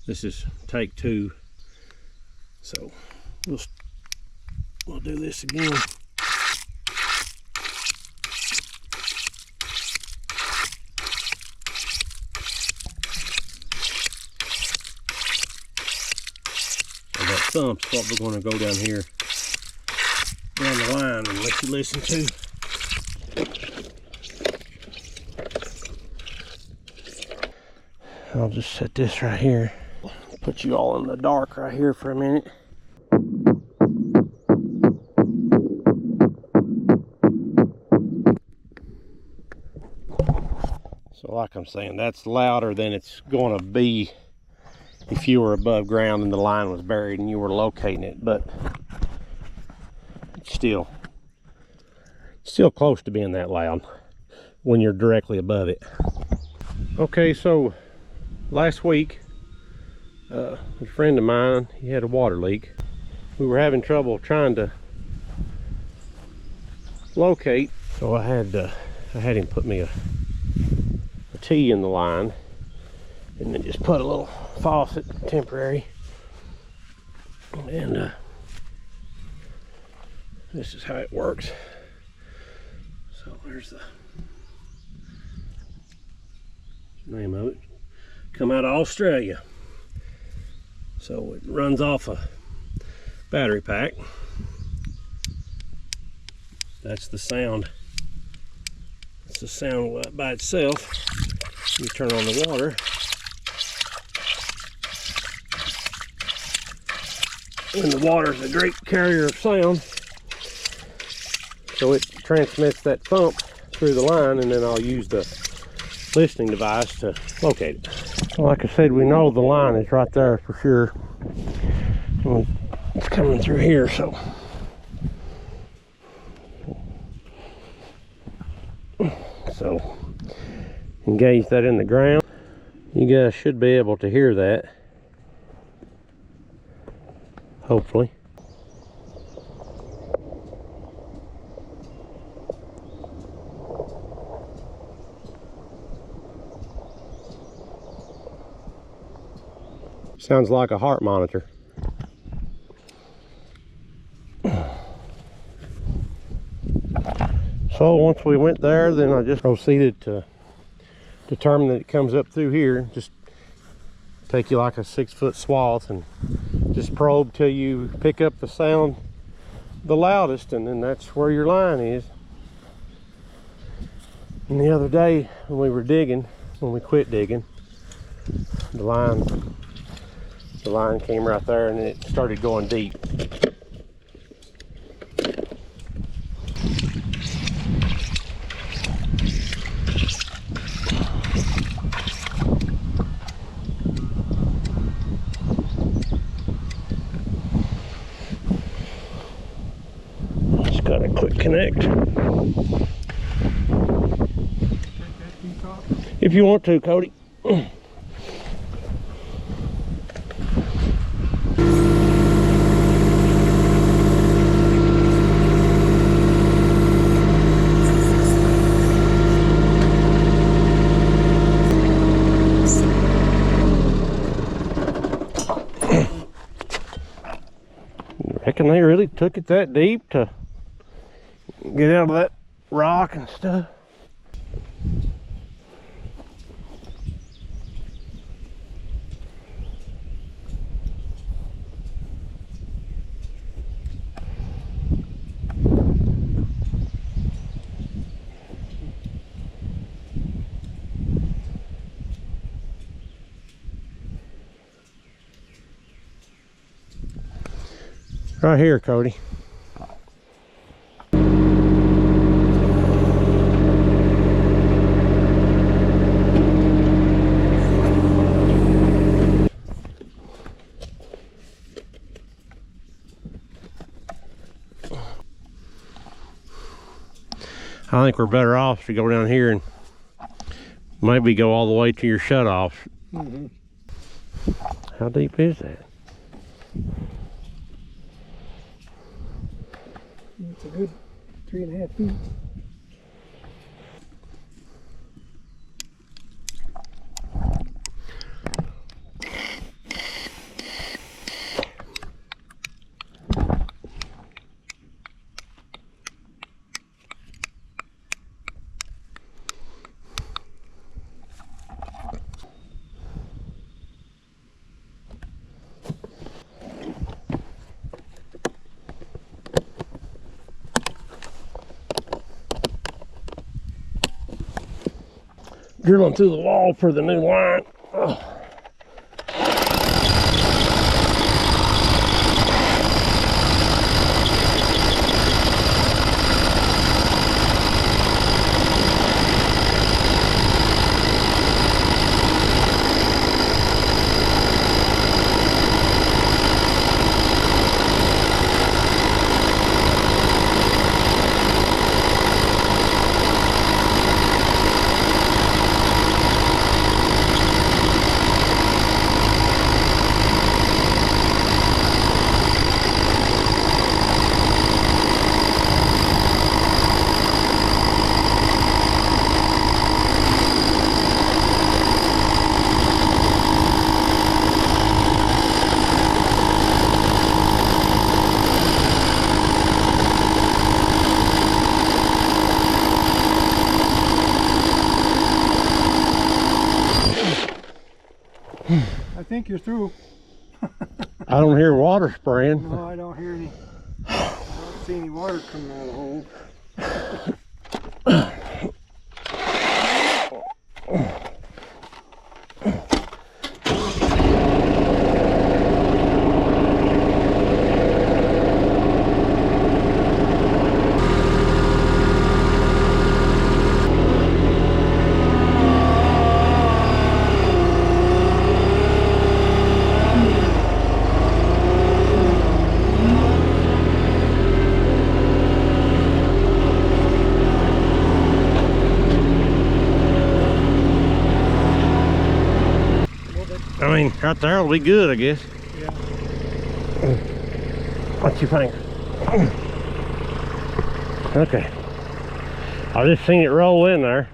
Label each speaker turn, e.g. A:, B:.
A: This is take 2. So we'll do this again. And that thump's what we're going to go down here down the line and let you listen to. I'll just set this right here. Put you all in the dark right here for a minute. So like I'm saying, that's louder than it's going to be if you were above ground and the line was buried and you were locating it, but it's still close to being that loud when you're directly above it. Okay, so last week, a friend of mine, he had a water leak. We were having trouble trying to locate, so I had him put me a T in the line, and then just put a little faucet, temporary, and this is how it works. So there's the name of it. Come out of Australia. So it runs off a battery pack. That's the sound. It's the sound by itself. You turn on the water. And the water is a great carrier of sound. So it transmits that thump through the line, and then I'll use the listening device to locate it. Like I said, we know the line is right there for sure. It's coming through here, so engage that in the ground. You guys should be able to hear that, hopefully. Sounds like a heart monitor. So once we went there, then I just proceeded to determine that it comes up through here. Just take you like a 6-foot swath and just probe till you pick up the sound the loudest, and then that's where your line is. And the other day when we were digging, when we quit digging, the line came right there and it started going deep. Just got a quick connect. If you want to, Cody. Reckon they really took it that deep to get out of that rock and stuff. Right here, Cody. I think we're better off to go down here and maybe go all the way to your shut-off. Mm-hmm. How deep is that?
B: It's a good 3.5 feet.
A: drilling through the wall for the new line. Oh.
B: I think you're through.
A: I don't hear water spraying.
B: No, I don't hear any. I don't see any water coming out of the hole.
A: I mean, right there will be good, I guess.
B: Yeah.
A: What you think? Okay. I just seen it roll in there.